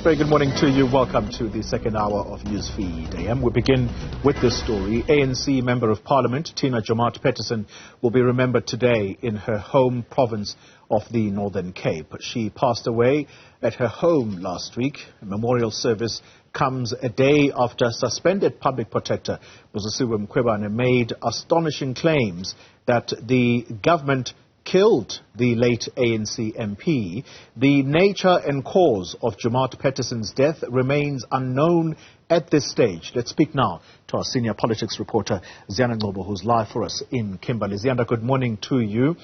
Very good morning to you. Welcome to the second hour of Newsfeed AM. We begin with this story. ANC Member of Parliament Tina Joemat-Petterson will be remembered today in her home province of the Northern Cape. She passed away at her home last week. A memorial service comes a day after suspended Public Protector Busisiwe Mkhwebane made astonishing claims that the government killed the late ANC MP. The nature and cause of Joemat-Petterson's death remains unknown at this stage. Let's speak now to our senior politics reporter, Ziyanda Ngcobo, who's live for us in Kimberly. Ziyanda, good morning to you.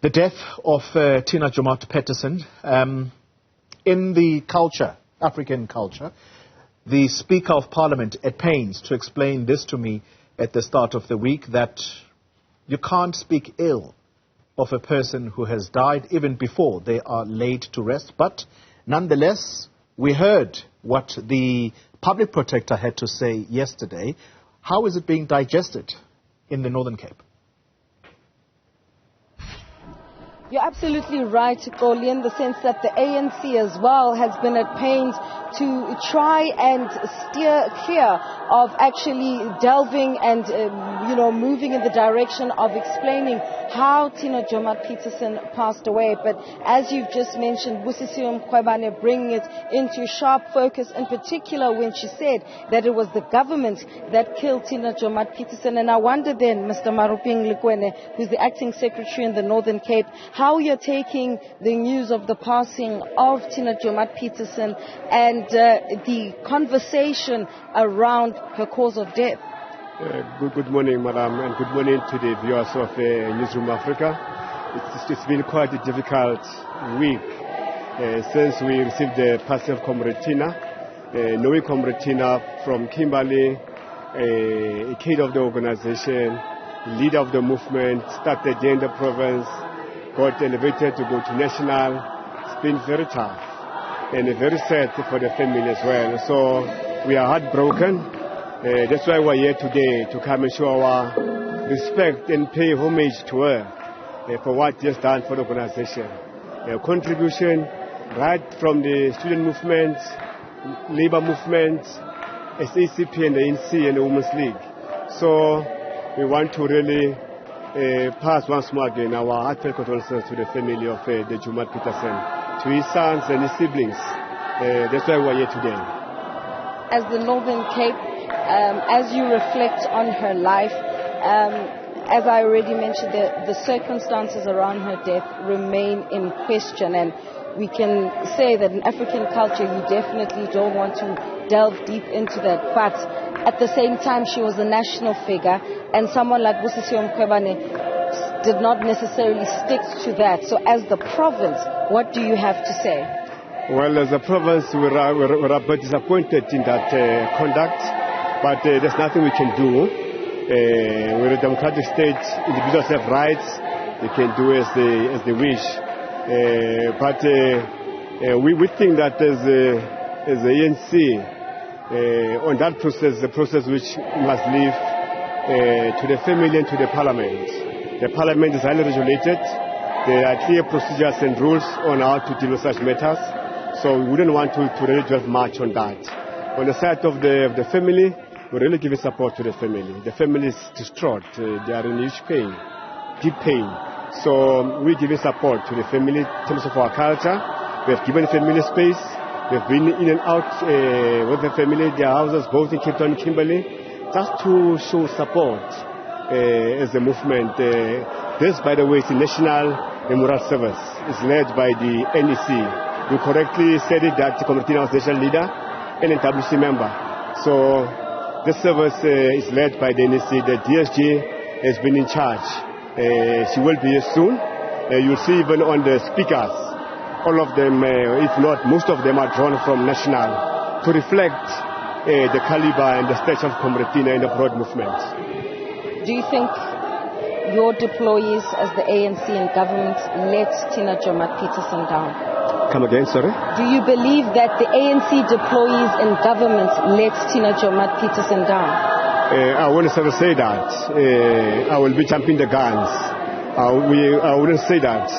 The death of Tina Joemat-Petterson, in the culture, African culture, the Speaker of Parliament at pains to explain this to me at the start of the week, that you can't speak ill of a person who has died even before they are laid to rest. But nonetheless, we heard what the Public Protector had to say yesterday. How is it being digested in the Northern Cape? You're absolutely right, Goli, in the sense that the ANC as well has been at pains to try and steer clear of actually delving and, moving in the direction of explaining how Tina Joemat-Petterson passed away. But as you've just mentioned, Busisiwe Mkhwebane bringing it into sharp focus, in particular when she said that it was the government that killed Tina Joemat-Petterson. And I wonder then, Mr. Maruping Lekwene, who's the acting secretary in the Northern Cape, how you're taking the news of the passing of Tina Joemat-Petterson and the conversation around her cause of death. Good morning, madam, and good morning to the viewers of Newzroom Afrika. It's been quite a difficult week since we received the passing of Comrade Tina. Knowing Comrade Tina from Kimberly, a kid of the organization, leader of the movement, started in the province, got elevated to go to national. It's been very tough and very sad for the family as well. So we are heartbroken. That's why we're here today, to come and show our respect and pay homage to her for what she has done for the organization. Her contribution right from the student movement, labor movement, SACP and the ANC and the Women's League. So we want to really pass once more again our heartfelt condolences to the family of the Joemat-Petterson, to his sons and his siblings. That's why we're here today. As the Northern Cape, as you reflect on her life, as I already mentioned, the circumstances around her death remain in question, and we can say that in African culture you definitely don't want to delve deep into that. But at the same time, she was a national figure, and someone like Busisiwe Mkhwebane did not necessarily stick to that. So as the province, what do you have to say? Well, as a province, we're a bit disappointed in that conduct, but there's nothing we can do. We're a democratic state. Individuals have rights. They can do as they wish. But we think that as the ANC, on that process, the process which must leave to the family and to the parliament. The parliament is highly regulated. There are clear procedures and rules on how to deal with such matters. So we wouldn't want to really dwell much on that. On the side of the family, we're really giving support to the family. The family is distraught. They are in huge pain, deep pain. So we're giving support to the family in terms of our culture. We have given the family space. We've been in and out with the family, their houses, both in Cape Town and Kimberly, just to show support as a movement. This, by the way, is the National Memorial Service. It's led by the NEC. You correctly said it that Comrade Tina was national leader and a WC member. So this service is led by the NEC. The DSG has been in charge. She will be here soon. You'll see even on the speakers, all of them, if not most of them, are drawn from national to reflect the caliber and the stature of Comrade Tina in the broad movement. Do you think your deployees as the ANC and government let Tina Joemat-Petterson down? Come again, sorry? Do you believe that the ANC deployees and government let Tina Joemat-Petterson down? I wouldn't say that. I will be jumping the guns. I wouldn't say that.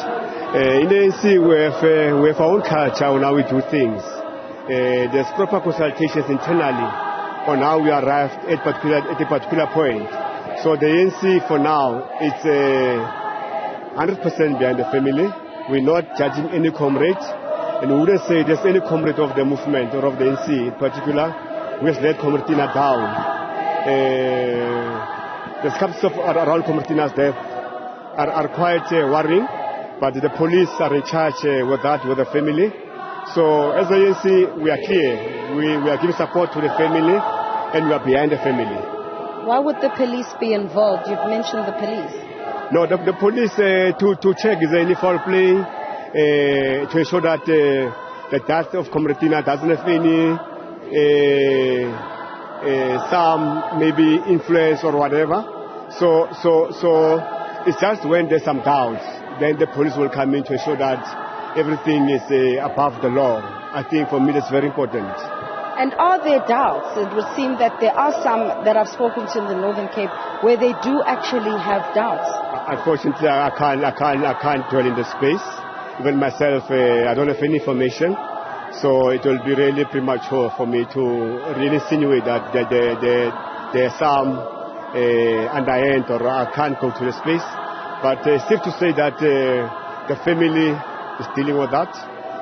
In the ANC, we have our own culture on how we do things. There's proper consultations internally on how we arrived at a particular point. So the ANC for now is 100% behind the family. We're not judging any comrade, and we wouldn't say there's any comrade of the movement or of the ANC in particular who has let Comrade Tina down. The circumstances around Comrade Tina's death are quite worrying, but the police are in charge with that, with the family. So as the ANC, we are clear. We are giving support to the family, and we are behind the family. Why would the police be involved? You've mentioned the police. No, the police to check is there any foul play, to ensure that the death of Comrade Tina doesn't have any some maybe influence or whatever. So it's just when there's some doubts, then the police will come in to ensure that everything is above the law. I think for me that's very important. And are there doubts? It would seem that there are some that I've spoken to in the Northern Cape where they do actually have doubts. Unfortunately, I can't dwell in the space. Even myself, I don't have any information. So it will be really premature for me to really insinuate that there's some underhand, or I can't go to the space. But it's safe to say that the family is dealing with that,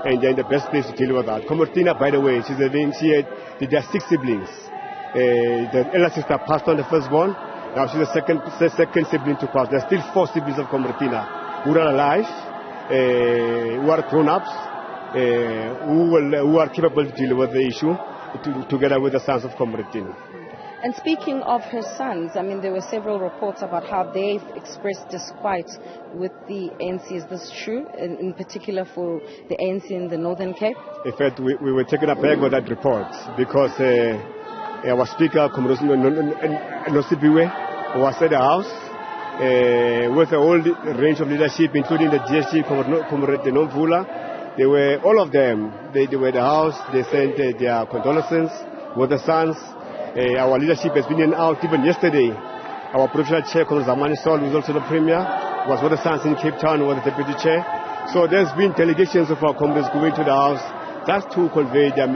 and they're in the best place to deal with that. Comrade Tina, by the way, there are 6 siblings. The elder sister passed on, the firstborn. Now she's the second sibling to pass. There's still 4 siblings of Comrade Tina who are alive, who are grown-ups, who are capable to deal with the issue together with the sons of Comrade Tina. And speaking of her sons, I mean, there were several reports about how they've expressed disquiet with the ANC. Is this true, in particular for the ANC in the Northern Cape? In fact, we were taken aback with that report because our speaker, Comrade Busisiwe, was at the house with a whole range of leadership, including the GSG, Comrade Nomvula. They were, all of them, they were at the house. They sent their condolences with the sons. Our leadership has been in and out. Even yesterday, our provincial chair, Comrade Zamani Sol, who is also the premier, was with the sons in Cape Town, with the deputy chair. So there's been delegations of our comrades going to the house just to convey their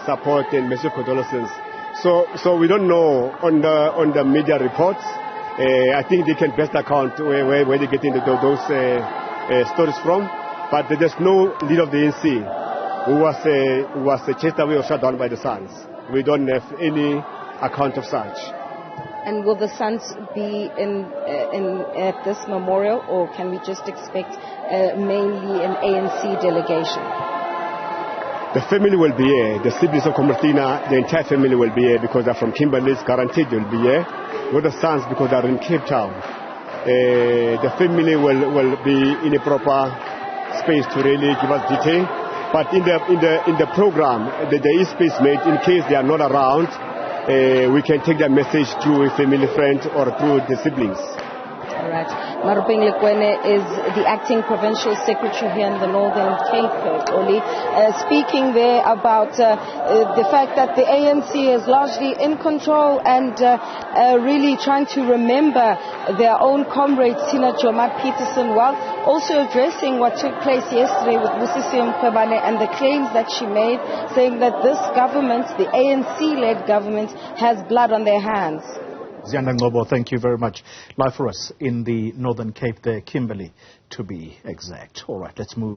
support and message condolences. So we don't know on the media reports. I think they can best account where they get into those stories from. But there's no leader of the ANC who was chased away or shut down by the sons. We don't have any account of such. And will the sons be in at this memorial, or can we just expect mainly an ANC delegation? The family will be here. The siblings of Comrade Tina, the entire family will be here because they're from Kimberly. It's guaranteed they'll be here. With the sons because they're in Cape Town. The family will be in a proper space to really give us detail. But in the program, there is space made in case they are not around. We can take their message through a family friend or through the siblings. All right. Ngcobo is the acting provincial secretary here in the Northern Cape, Oli. Speaking there about the fact that the ANC is largely in control and really trying to remember their own comrade Tina Joemat-Petterson, while also addressing what took place yesterday with Busisiwe Mkhwebane and the claims that she made, saying that this government, the ANC-led government, has blood on their hands. Ziyanda Ngcobo, thank you very much. Live for us in the Northern Cape there, Kimberly, to be exact. All right, let's move.